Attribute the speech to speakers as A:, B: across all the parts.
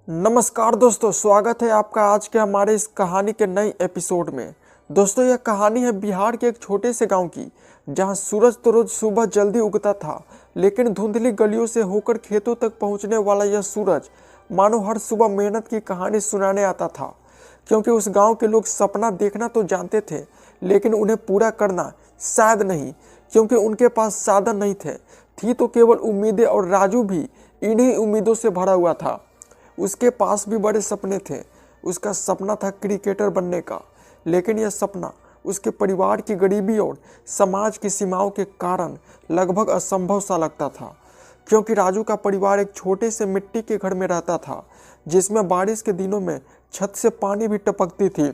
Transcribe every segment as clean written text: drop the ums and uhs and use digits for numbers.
A: नमस्कार दोस्तों, स्वागत है आपका आज के हमारे इस कहानी के नए एपिसोड में। दोस्तों, यह कहानी है बिहार के एक छोटे से गांव की, जहां सूरज तो रोज सुबह जल्दी उगता था, लेकिन धुंधली गलियों से होकर खेतों तक पहुंचने वाला यह सूरज मानो हर सुबह मेहनत की कहानी सुनाने आता था। क्योंकि उस गांव के लोग सपना देखना तो जानते थे, लेकिन उन्हें पूरा करना शायद नहीं, क्योंकि उनके पास साधन नहीं थे। थी तो केवल उम्मीदें, और राजू भी इन्हीं उम्मीदों से भरा हुआ था। उसके पास भी बड़े सपने थे। उसका सपना था क्रिकेटर बनने का, लेकिन यह सपना उसके परिवार की गरीबी और समाज की सीमाओं के कारण लगभग असंभव सा लगता था। क्योंकि राजू का परिवार एक छोटे से मिट्टी के घर में रहता था, जिसमें बारिश के दिनों में छत से पानी भी टपकती थी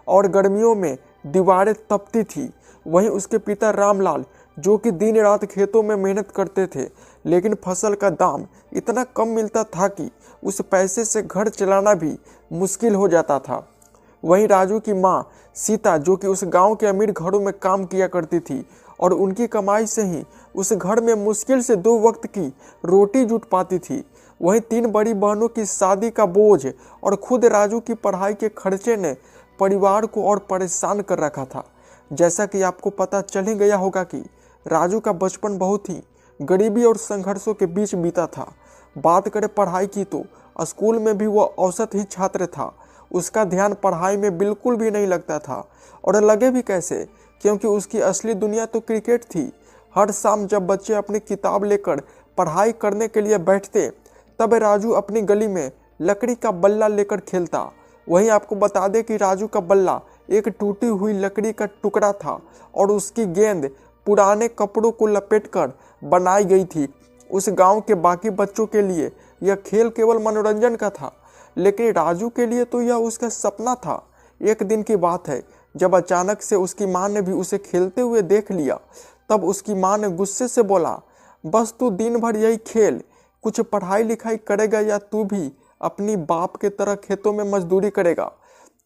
A: और गर्मियों में दीवारें तपती थी। वहीं उसके पिता रामलाल, जो कि दिन रात खेतों में मेहनत करते थे, लेकिन फसल का दाम इतना कम मिलता था कि उस पैसे से घर चलाना भी मुश्किल हो जाता था। वहीं राजू की मां सीता, जो कि उस गांव के अमीर घरों में काम किया करती थी, और उनकी कमाई से ही उस घर में मुश्किल से 2 वक्त की रोटी जुट पाती थी। वहीं 3 बड़ी बहनों की शादी का बोझ और खुद राजू की पढ़ाई के खर्चे ने परिवार को और परेशान कर रखा था। जैसा कि आपको पता चल ही गया होगा कि राजू का बचपन बहुत ही गरीबी और संघर्षों के बीच बीता था। बात करें पढ़ाई की तो स्कूल में भी वह औसत ही छात्र था। उसका ध्यान पढ़ाई में बिल्कुल भी नहीं लगता था, और लगे भी कैसे, क्योंकि उसकी असली दुनिया तो क्रिकेट थी। हर शाम जब बच्चे अपनी किताब लेकर पढ़ाई करने के लिए बैठते, तब राजू अपनी गली में लकड़ी का बल्ला लेकर खेलता। वहीं आपको बता दें कि राजू का बल्ला एक टूटी हुई लकड़ी का टुकड़ा था, और उसकी गेंद पुराने कपड़ों को लपेटकर बनाई गई थी। उस गांव के बाकी बच्चों के लिए यह खेल केवल मनोरंजन का था, लेकिन राजू के लिए तो यह उसका सपना था। एक दिन की बात है, जब अचानक से उसकी मां ने भी उसे खेलते हुए देख लिया। तब उसकी मां ने गुस्से से बोला, बस तू दिन भर यही खेल, कुछ पढ़ाई लिखाई करेगा या तू भी अपनी बाप के तरह खेतों में मजदूरी करेगा।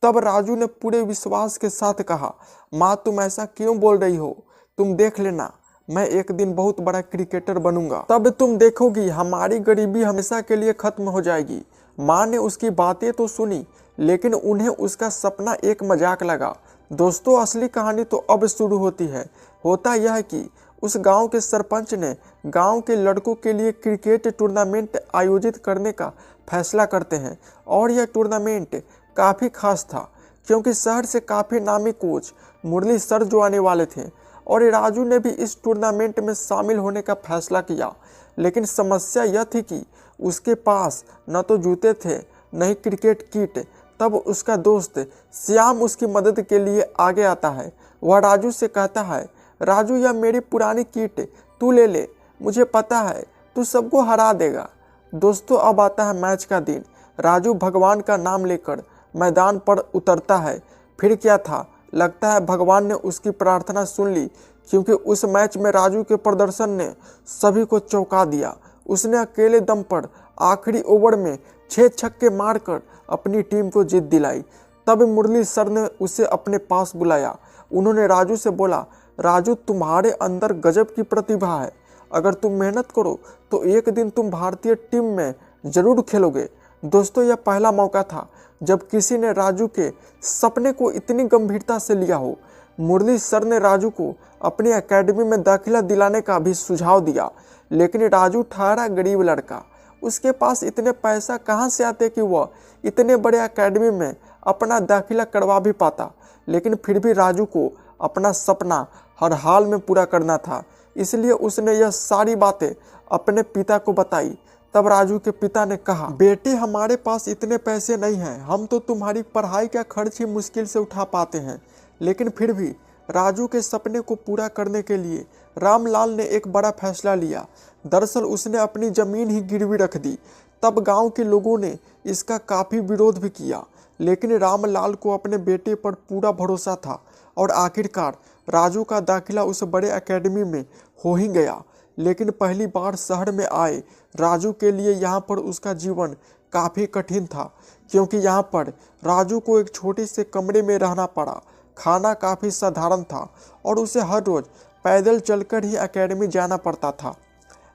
A: तब राजू ने पूरे विश्वास के साथ कहा, माँ तुम ऐसा क्यों बोल रही हो? तुम देख लेना, मैं एक दिन बहुत बड़ा क्रिकेटर बनूंगा। तब तुम देखोगी हमारी गरीबी हमेशा के लिए खत्म हो जाएगी। माँ ने उसकी बातें तो सुनी, लेकिन उन्हें उसका सपना एक मजाक लगा। दोस्तों, असली कहानी तो अब शुरू होती है। होता यह है कि उस गांव के सरपंच ने गांव के लड़कों के लिए क्रिकेट टूर्नामेंट आयोजित करने का फैसला करते हैं, और यह टूर्नामेंट काफ़ी खास था, क्योंकि शहर से काफ़ी नामी कोच मुरली सर जो आने वाले थे। और राजू ने भी इस टूर्नामेंट में शामिल होने का फैसला किया, लेकिन समस्या यह थी कि उसके पास न तो जूते थे, न ही क्रिकेट किट। तब उसका दोस्त श्याम उसकी मदद के लिए आगे आता है। वह राजू से कहता है, राजू यह मेरी पुरानी किट तू ले ले, मुझे पता है तू सबको हरा देगा। दोस्तों, अब आता है मैच का दिन। राजू भगवान का नाम लेकर मैदान पर उतरता है। फिर क्या था, लगता है भगवान ने उसकी प्रार्थना सुन ली, क्योंकि उस मैच में राजू के प्रदर्शन ने सभी को चौंका दिया। उसने अकेले दम पर आखिरी ओवर में 6 छक्के मारकर अपनी टीम को जीत दिलाई। तब मुरली सर ने उसे अपने पास बुलाया। उन्होंने राजू से बोला, राजू तुम्हारे अंदर गजब की प्रतिभा है। अगर तुम मेहनत करो तो एक दिन तुम भारतीय टीम में जरूर खेलोगे। दोस्तों, यह पहला मौका था जब किसी ने राजू के सपने को इतनी गंभीरता से लिया हो। मुरली सर ने राजू को अपनी एकेडमी में दाखिला दिलाने का भी सुझाव दिया, लेकिन राजू ठहरा गरीब लड़का। उसके पास इतने पैसा कहाँ से आते कि वह इतने बड़े एकेडमी में अपना दाखिला करवा भी पाता। लेकिन फिर भी राजू को अपना सपना हर हाल में पूरा करना था, इसलिए उसने यह सारी बातें अपने पिता को बताई। तब राजू के पिता ने कहा, बेटे हमारे पास इतने पैसे नहीं हैं, हम तो तुम्हारी पढ़ाई का खर्च ही मुश्किल से उठा पाते हैं। लेकिन फिर भी राजू के सपने को पूरा करने के लिए रामलाल ने एक बड़ा फैसला लिया। दरअसल उसने अपनी ज़मीन ही गिरवी रख दी। तब गांव के लोगों ने इसका काफ़ी विरोध भी किया, लेकिन रामलाल को अपने बेटे पर पूरा भरोसा था, और आखिरकार राजू का दाखिला उस बड़े एकेडमी में हो ही गया। लेकिन पहली बार शहर में आए राजू के लिए यहाँ पर उसका जीवन काफ़ी कठिन था, क्योंकि यहाँ पर राजू को एक छोटे से कमरे में रहना पड़ा। खाना काफ़ी साधारण था, और उसे हर रोज़ पैदल चलकर ही एकेडमी जाना पड़ता था।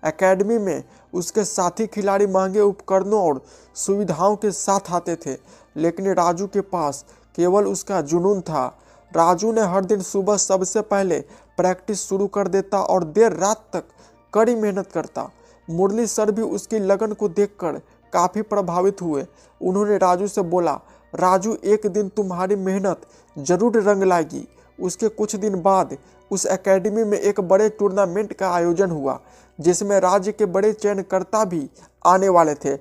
A: एकेडमी में उसके साथी खिलाड़ी महंगे उपकरणों और सुविधाओं के साथ आते थे, लेकिन राजू के पास केवल उसका जुनून था। राजू ने हर दिन सुबह सबसे पहले प्रैक्टिस शुरू कर देता और देर रात तक कड़ी मेहनत करता। मुरली सर भी उसकी लगन को देखकर काफ़ी प्रभावित हुए। उन्होंने राजू से बोला, राजू एक दिन तुम्हारी मेहनत जरूर रंग लाएगी। उसके कुछ दिन बाद उस एकेडमी में एक बड़े टूर्नामेंट का आयोजन हुआ, जिसमें राज्य के बड़े चयनकर्ता भी आने वाले थे।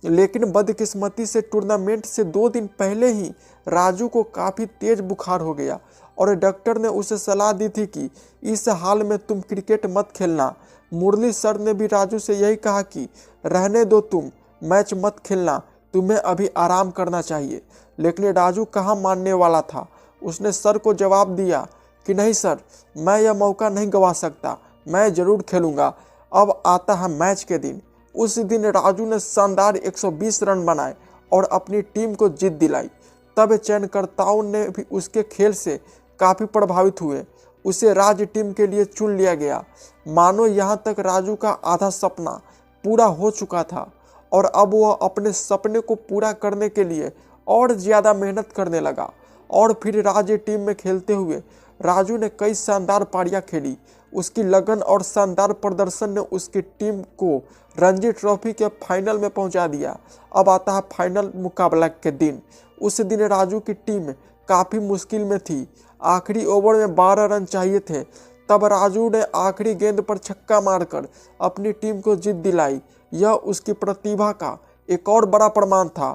A: लेकिन बदकिस्मती से टूर्नामेंट से 2 दिन पहले ही राजू को काफ़ी तेज बुखार हो गया और डॉक्टर ने उसे सलाह दी थी कि इस हाल में तुम क्रिकेट मत खेलना। मुरली सर ने भी राजू से यही कहा कि रहने दो, तुम मैच मत खेलना, तुम्हें अभी आराम करना चाहिए। लेकिन राजू कहाँ मानने वाला था। उसने सर को जवाब दिया कि नहीं सर, मैं यह मौका नहीं गंवा सकता, मैं ज़रूर खेलूँगा। अब आता है मैच के दिन। उस दिन राजू ने शानदार 120 रन बनाए और अपनी टीम को जीत दिलाई। तब चयनकर्ताओं ने भी उसके खेल से काफ़ी प्रभावित हुए। उसे राज्य टीम के लिए चुन लिया गया। मानो यहाँ तक राजू का आधा सपना पूरा हो चुका था और अब वह अपने सपने को पूरा करने के लिए और ज़्यादा मेहनत करने लगा। और फिर राज्य टीम में खेलते हुए राजू ने कई शानदार पारियां खेली। उसकी लगन और शानदार प्रदर्शन ने उसकी टीम को रणजी ट्रॉफी के फाइनल में पहुंचा दिया। अब आता है फाइनल मुकाबला के दिन। उस दिन राजू की टीम काफ़ी मुश्किल में थी। आखिरी ओवर में 12 रन चाहिए थे। तब राजू ने आखिरी गेंद पर छक्का मारकर अपनी टीम को जीत दिलाई। यह उसकी प्रतिभा का एक और बड़ा प्रमाण था।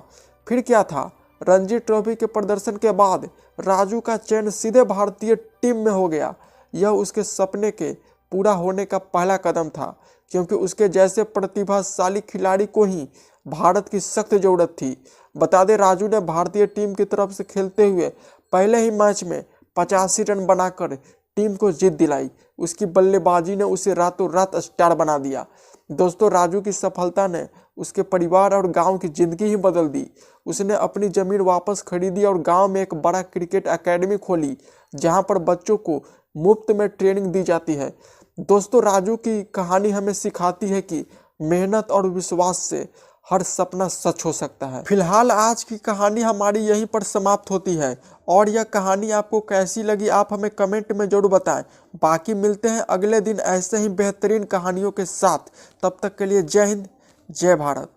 A: फिर क्या था, रणजी ट्रॉफी के प्रदर्शन के बाद राजू का चयन सीधे भारतीय टीम में हो गया। यह उसके सपने के पूरा होने का पहला कदम था, क्योंकि उसके जैसे प्रतिभाशाली खिलाड़ी को ही भारत की सख्त ज़रूरत थी। बता दें, राजू ने भारतीय टीम की तरफ से खेलते हुए पहले ही मैच में 85 रन बनाकर टीम को जीत दिलाई। उसकी बल्लेबाजी ने उसे रातों रात स्टार बना दिया। दोस्तों, राजू की सफलता ने उसके परिवार और गांव की ज़िंदगी ही बदल दी। उसने अपनी ज़मीन वापस खरीदी और गांव में एक बड़ा क्रिकेट एकेडमी खोली, जहां पर बच्चों को मुफ्त में ट्रेनिंग दी जाती है। दोस्तों, राजू की कहानी हमें सिखाती है कि मेहनत और विश्वास से हर सपना सच हो सकता है। फिलहाल आज की कहानी हमारी यहीं पर समाप्त होती है और यह कहानी आपको कैसी लगी आप हमें कमेंट में जरूर बताएं। बाकी मिलते हैं अगले दिन ऐसे ही बेहतरीन कहानियों के साथ। तब तक के लिए जय हिंद, जय भारत।